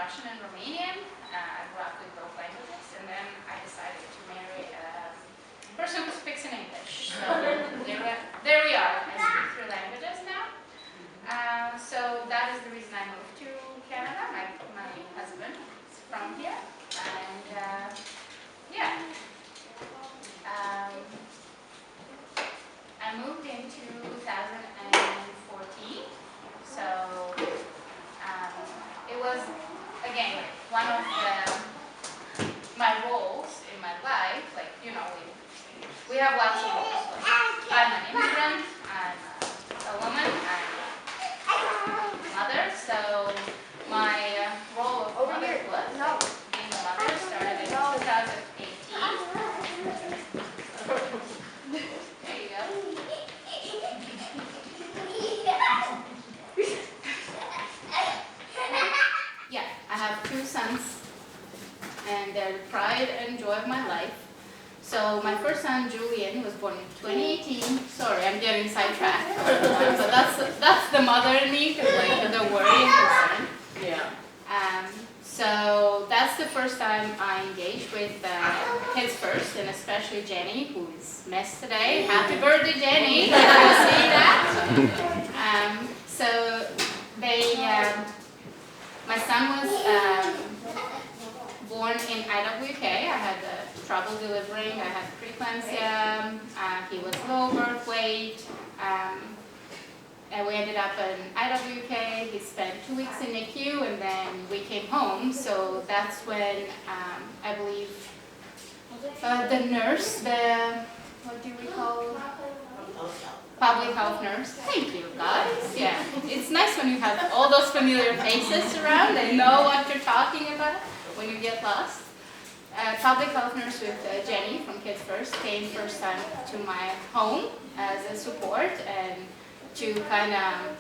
Russian and Romanian. I grew up with both languages, and then I decided to marry a person who speaks in English. So there we are. I speak 3 languages now. So that is the reason I moved to Canada. My husband is from here, and yeah. I moved in 2014, so it was, again, one of my roles in my life. Like, you know, we have lots of roles. Like, I'm an immigrant, I'm a woman, I'm a mother, so my role of motherhood, being a mother, started in 2018. There you go. Yeah, I have 2 sons, and they're the pride and joy of my life. So my first son, Julian, was born in 2018. Sorry, I'm getting sidetracked. So that's the mother in me, because like the worrying concern. Yeah. So that's the first time I engaged with Kids First, and especially Jenny, who is missed today. Happy birthday, Jenny! You'll see that. So my son was born in IWK. I had trouble delivering. I had preeclampsia. He was low birth weight. And we ended up in IWK. He spent 2 weeks in NICU, and then we came home. So that's when I believe the nurse, what do we call? Public health nurse. Thank you, guys. Yeah, it's nice when you have all those familiar faces around and know what you're talking about when you get lost. Public health nurse with Jenny from Kids First came first time to my home as a support and to kind of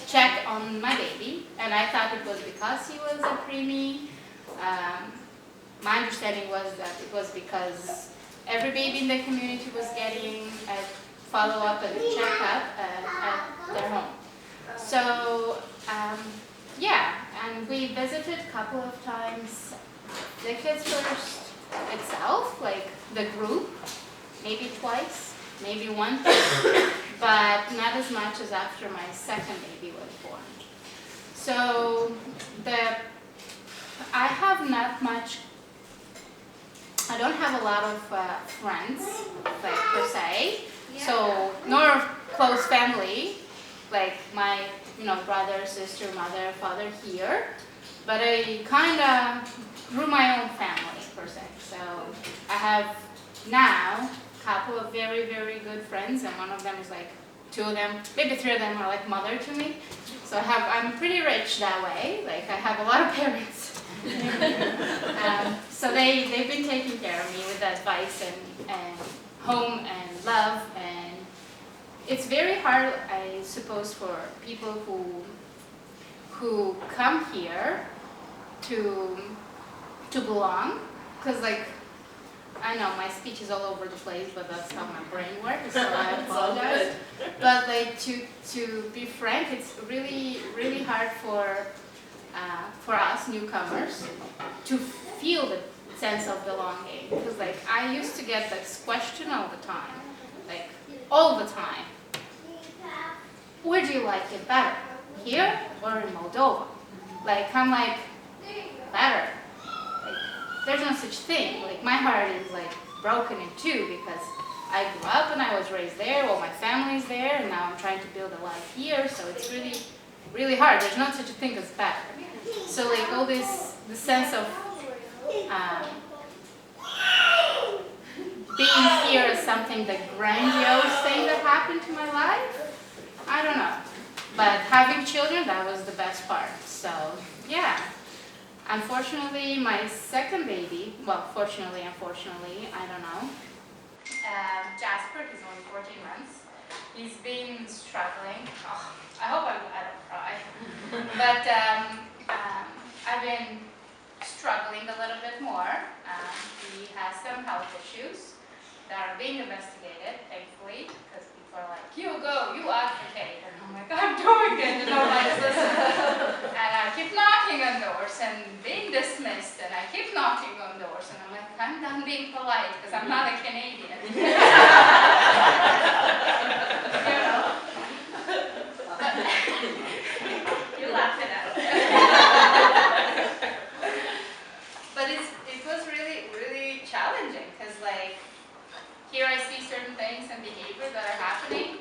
check on my baby. And I thought it was because he was a preemie. My understanding was that it was because every baby in the community was getting a follow-up and a checkup at their home. So, yeah, and we visited a couple of times the Kids First itself, like the group, maybe twice, maybe once, but not as much as after my second baby was born. So, I don't have a lot of friends, like per se, so nor close family, like my brother, sister, mother, father here, but I kind of grew my own family per se. So I have now a couple of very, very good friends, and one of them is like 2 of them, maybe 3 of them are like mother to me. So I'm pretty rich that way. Like I have a lot of parents. So they've been taking care of me with advice and home and love, and it's very hard, I suppose, for people who come here to belong, because like I know my speech is all over the place, but that's how my brain works, so I apologize. But like to be frank, it's really, really hard for us newcomers to feel the sense of belonging, because like I used to get this question all the time, like all the time. Where do you like it better, here or in Moldova? Like I'm like, better. Like, there's no such thing. Like my heart is like broken in 2 because I grew up and I was raised there. Well, my family's there, and now I'm trying to build a life here. So it's really, really hard. There's not such a thing as better. So like all the sense of being here is something, the grandiose thing that happened to my life. I don't know. But having children, that was the best part. So yeah. Unfortunately, my second baby, well, fortunately, unfortunately, I don't know. Jasper, he's only 14 months. He's been struggling. Oh, I hope I don't cry. But I've been struggling a little bit more. He has some health issues that are being investigated, thankfully, because people are like, you go, you advocate. And I'm like, I'm doing it, and nobody's listening. And I keep doors and being dismissed, and I keep knocking on doors, and I'm like, I'm done being polite because I'm not a Canadian. You know? You laugh it out. But it was really, really challenging because, like, here I see certain things and behavior that are happening,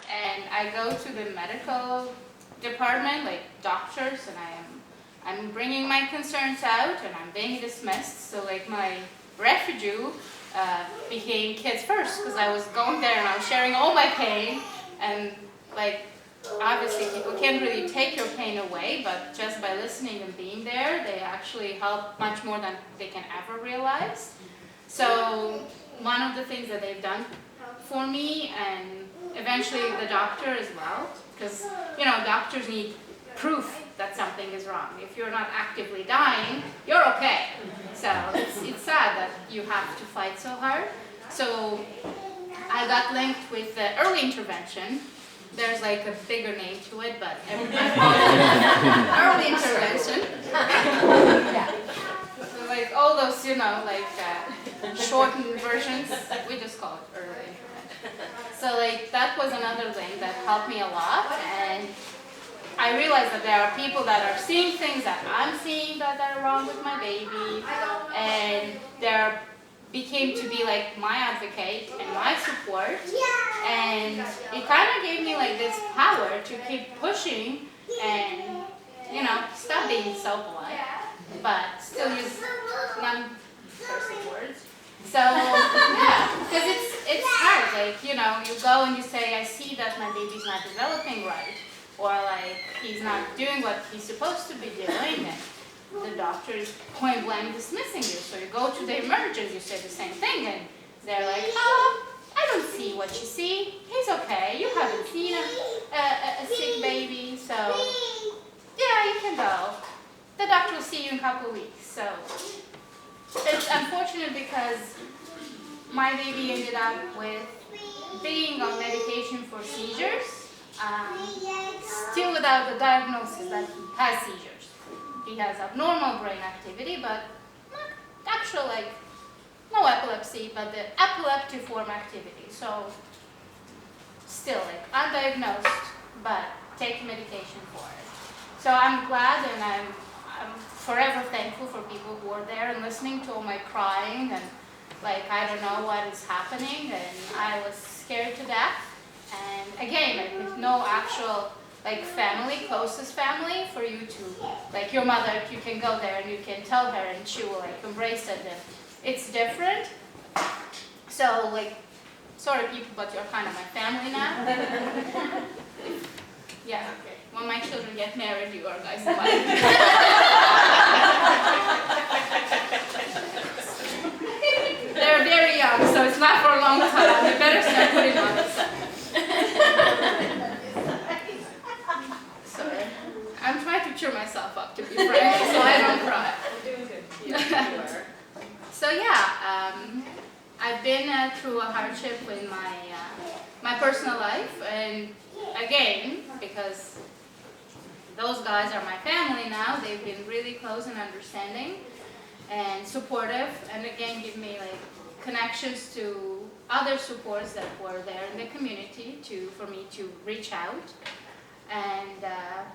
and I go to the medical department, like doctors, and I'm bringing my concerns out, and I'm being dismissed. So, like, my refugee became kids first because I was going there and I was sharing all my pain, and, like, obviously people can't really take your pain away, but just by listening and being there, they actually help much more than they can ever realize. So one of the things that they've done for me, and eventually the doctor as well, because, you know, doctors need proof that something is wrong. If you're not actively dying, you're okay. So it's sad that you have to fight so hard. So I got linked with the early intervention. There's like a bigger name to it, but everybody calls it early intervention. Yeah. So, like, all those, you know, like shortened versions, we just call it early intervention. So, like, that was another thing that helped me a lot, and I realized that there are people that are seeing things that I'm seeing that are wrong with my baby, and there became to be like my advocate and my support, and it kind of gave me like this power to keep pushing and, you know, stop being so polite, but still use non-cursing words. So yeah, because it's hard, like, you know, you go and you say, I see that my baby's not developing right, or like he's not doing what he's supposed to be doing, and the doctor is point blank dismissing you. So you go to the emergency, you say the same thing, and they're like, oh, I don't see what you see. He's okay. You haven't seen a sick baby, so yeah, you can go. The doctor will see you in a couple of weeks. So it's unfortunate because my baby ended up with being on medication for seizures, still without the diagnosis that he has seizures. He has abnormal brain activity, but not actual, like, no epilepsy, but the epileptiform activity. So still, like, undiagnosed, but take medication for it. So I'm glad, and I'm forever thankful for people who are there and listening to all my crying, and, like, I don't know what is happening, and I was scared to death. And again, like, with no actual, like, family, closest family, for you to, like, your mother, you can go there and you can tell her and she will, like, embrace it, and it's different. So, like, sorry people, but you're kind of my family now. Yeah, okay. When my children get married, you are guys invited. They're very young, so it's not for a long time. You better start putting on this. Sorry. I'm trying to cheer myself up, to be frank, so I don't cry. You're doing good. You are. So yeah, I've been through a hardship in my personal life, and again, because those guys are my family now, they've been really close and understanding and supportive, and again give me like connections to other supports that were there in the community for me to reach out, and that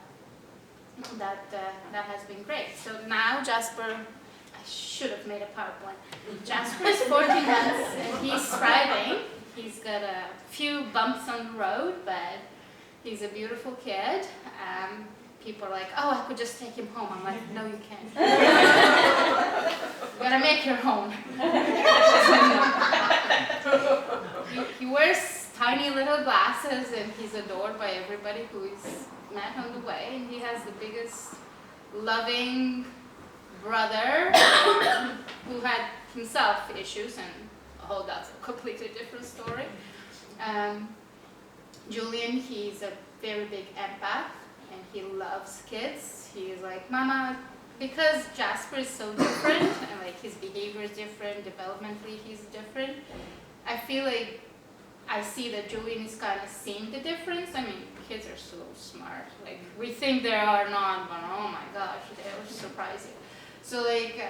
has been great. So now Jasper, I should have made a PowerPoint. Jasper is 14 months and he's thriving. He's got a few bumps on the road, but he's a beautiful kid. People are like, oh, I could just take him home. I'm like, no, you can't. You gotta make your home. He wears tiny little glasses, and he's adored by everybody who he's met on the way. And he has the biggest, loving brother who had himself issues, and oh, that's a completely different story. Julian, he's a very big empath, and he loves kids. He's like, Mama, because Jasper is so different, and like his behavior is different, developmentally he's different, I feel like I see that Julian is kind of seeing the difference. I mean, kids are so smart. Like, we think they are not, but oh my gosh, they are surprise you. So like,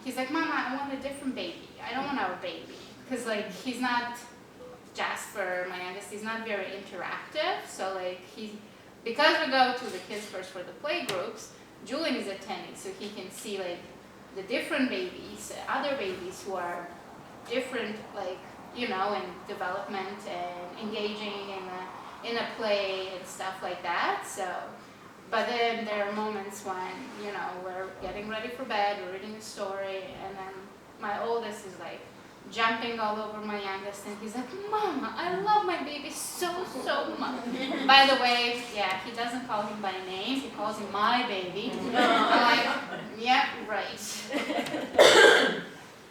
he's like, Mama, I want a different baby. I don't want our baby. Because like, he's not, Jasper, my youngest, he's not very interactive. So like, because we go to the Kids First for the play groups, Julian is attending, so he can see like the different babies, other babies who are different, like, you know, in development and engaging in a play and stuff like that. So, but then there are moments when, you know, we're getting ready for bed, we're reading a story, and then my oldest is like jumping all over my youngest, and he's like, Mama, I love my baby so much. By the way, yeah, he doesn't call him by name, he calls him my baby. I'm like, yeah, right.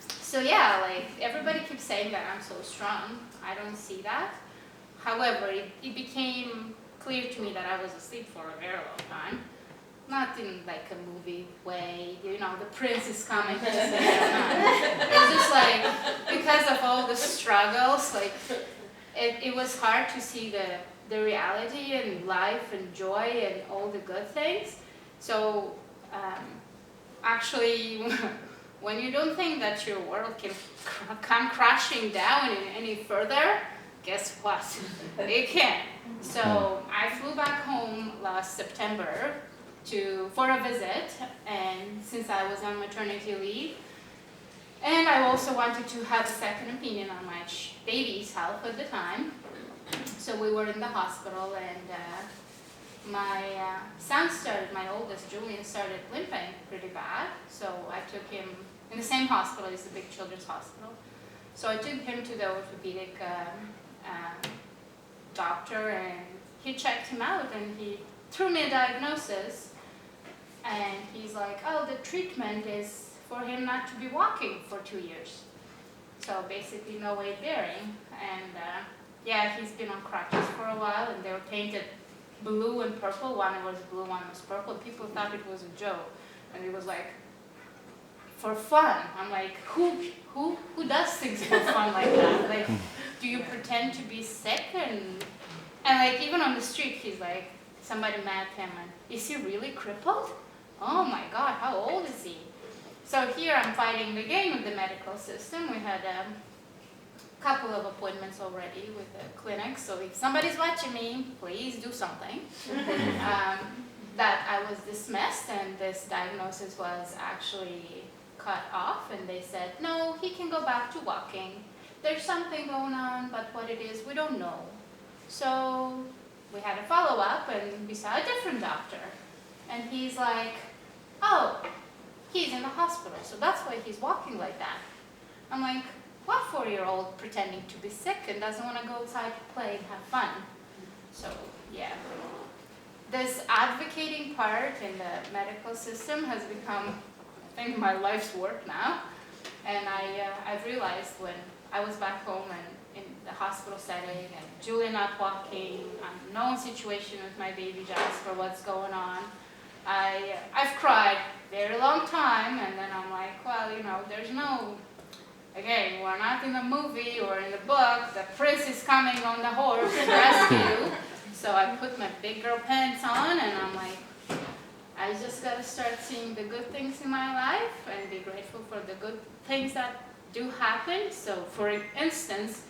So yeah, like, everybody keeps saying that I'm so strong. I don't see that. However, it became clear to me that I was asleep for a very long time. Not in like a movie way, you know, the prince is coming to say it was just like, because of all the struggles, like, it was hard to see the reality and life and joy and all the good things. So actually, when you don't think that your world can come crashing down any further, guess what? It can. So I flew back home last September for a visit, and since I was on maternity leave, and I also wanted to have a second opinion on my baby's health at the time. So we were in the hospital, and my son my oldest, Julian, started limping pretty bad. So I took him in the same hospital, it's the big children's hospital. So I took him to the orthopedic doctor, and he checked him out, and he threw me a diagnosis. And he's like, oh, the treatment is for him not to be walking for 2 years. So basically no weight bearing. And yeah, he's been on crutches for a while, and they were painted blue and purple. One was blue, one was purple. People thought it was a joke. And it was like, for fun. I'm like, who does things for fun like that? Like, do you pretend to be sick? And like, even on the street, he's like, somebody met him, and is he really crippled? Oh my God, how old is he? So here I'm fighting the game with the medical system. We had a couple of appointments already with the clinic, so if somebody's watching me, please do something. That I was dismissed, and this diagnosis was actually cut off, and they said, no, he can go back to walking. There's something going on, but what it is, we don't know. So we had a follow-up, and we saw a different doctor. And he's like, oh, he's in the hospital, so that's why he's walking like that. I'm like, what 4-year-old pretending to be sick and doesn't want to go outside to play and have fun? So, yeah. This advocating part in the medical system has become, I think, my life's work now. And I've realized when I was back home and in the hospital setting, and Julia not walking, unknown situation with my baby Jasper, what's going on, I've cried very long time, and then I'm like, well, you know, there's no, again, we're not in a movie or in the book, the prince is coming on the horse to rescue. So I put my big girl pants on, and I'm like, I just gotta start seeing the good things in my life and be grateful for the good things that do happen. So for instance,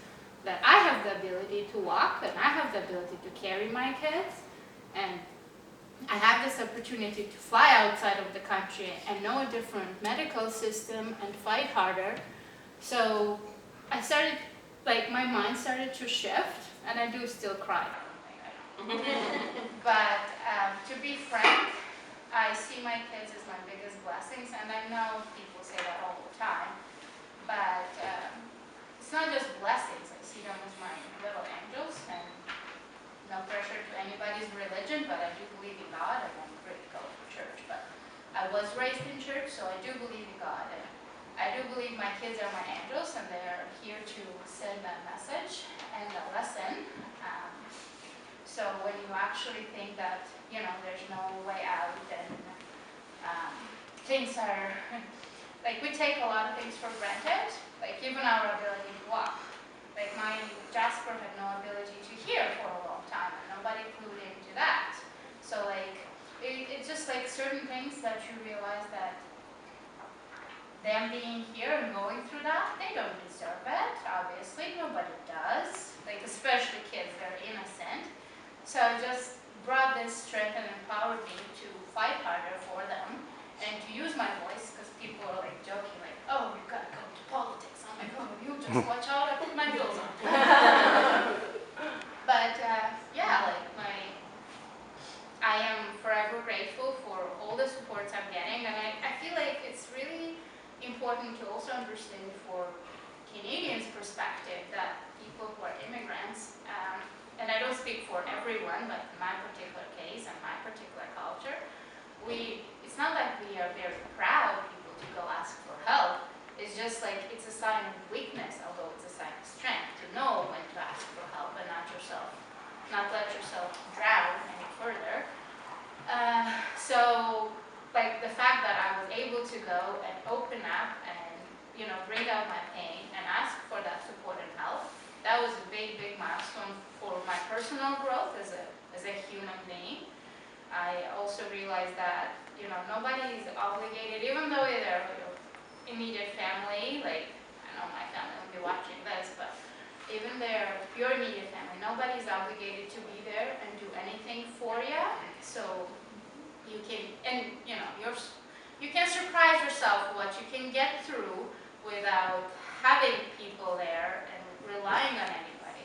that I have the ability to walk, and I have the ability to carry my kids, and I have this opportunity to fly outside of the country and know a different medical system and fight harder. So I started, like, my mind started to shift, and I do still cry. But to be frank, I see my kids as my biggest blessings, and I know people say that all the time, but it's not just blessings. I see them as my little angels, and no pressure to anybody's religion, but I do believe in God. I don't really go to church, but I was raised in church, so I do believe in God, and I do believe my kids are my angels, and they're here to send a message and a lesson. So when you actually think that, you know, there's no way out, and things are, like, we take a lot of things for granted, like even our ability to walk. Like my Jasper had no ability to hear for a long time, and nobody clued into that. So like, it's just like certain things that you realize that them being here and going through that, they don't deserve it. Obviously, nobody does. Like, especially kids, they're innocent. So it just brought this strength and empowered me to fight harder for them and to use my voice, because people are like joking, like, oh, you gotta go to politics. I'm like, oh, you just watch out, I put my bills on. But yeah, like I am forever grateful for all the supports I'm getting, and I feel like it's really important to also understand for Canadians' perspective that people who are immigrants, and I don't speak for everyone, but in my particular case and my particular culture, it's not that we are very proud people to go ask for help. It's just like it's a sign of weakness, although it's a sign of strength to know when to ask for help and not let yourself drown any further. So, like the fact that I was able to go and open up and bring out my pain and ask for that support and help, that was a big, big milestone for my personal growth as a human being. I also realized that nobody is obligated, even though they're your immediate family. Like I know my family will be watching this, but even your immediate family, nobody's obligated to be there and do anything for you. So you can, and you can surprise yourself what you can get through without having people there and relying on anybody.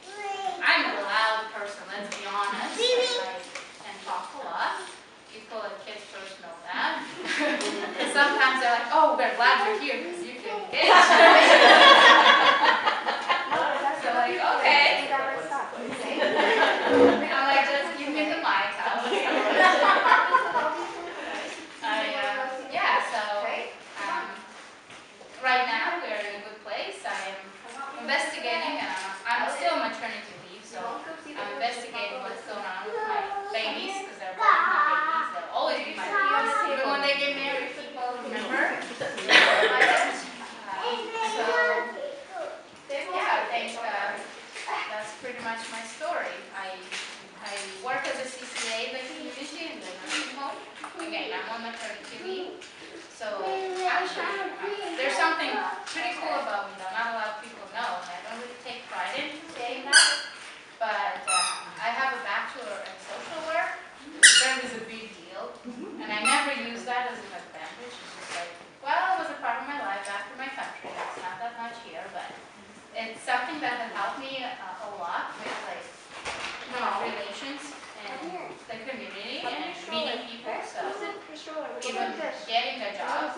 I'm a loud person, let's be honest. I can talk a lot. People and kids first know that. And sometimes they're like, oh, we're glad you're here because you can engage. So like, okay. I'm like, just give me the mic. Yeah, so right now we're in a good place. I am investigating, and I'm still on maternity leave, so I'm investigating what's going on with my babies, because they're both my babies. They'll always be my babies. Even when they get married, people remember. So, yeah, I think that's pretty much my story. I work as a CCA in the community in the nursing home. Again, I'm on maternity leave. So actually, there's something pretty cool about me that not a lot of people know, and I don't really take pride in saying that. But I have a bachelor in social work, which is a big deal, and I never use that as an advantage. It's just like, well, it was a part of my life after my country. It's not that much here, but it's something that has helped me a lot with like relations and the community and meeting people. So even getting a job,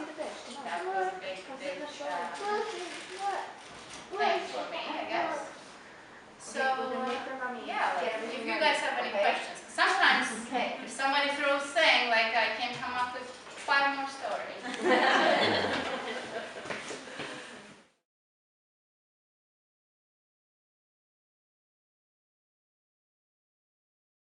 that was a big thing for me, I guess. So yeah, like, if you guys have any questions, sometimes if somebody throws saying like I can come up with 5 more stories.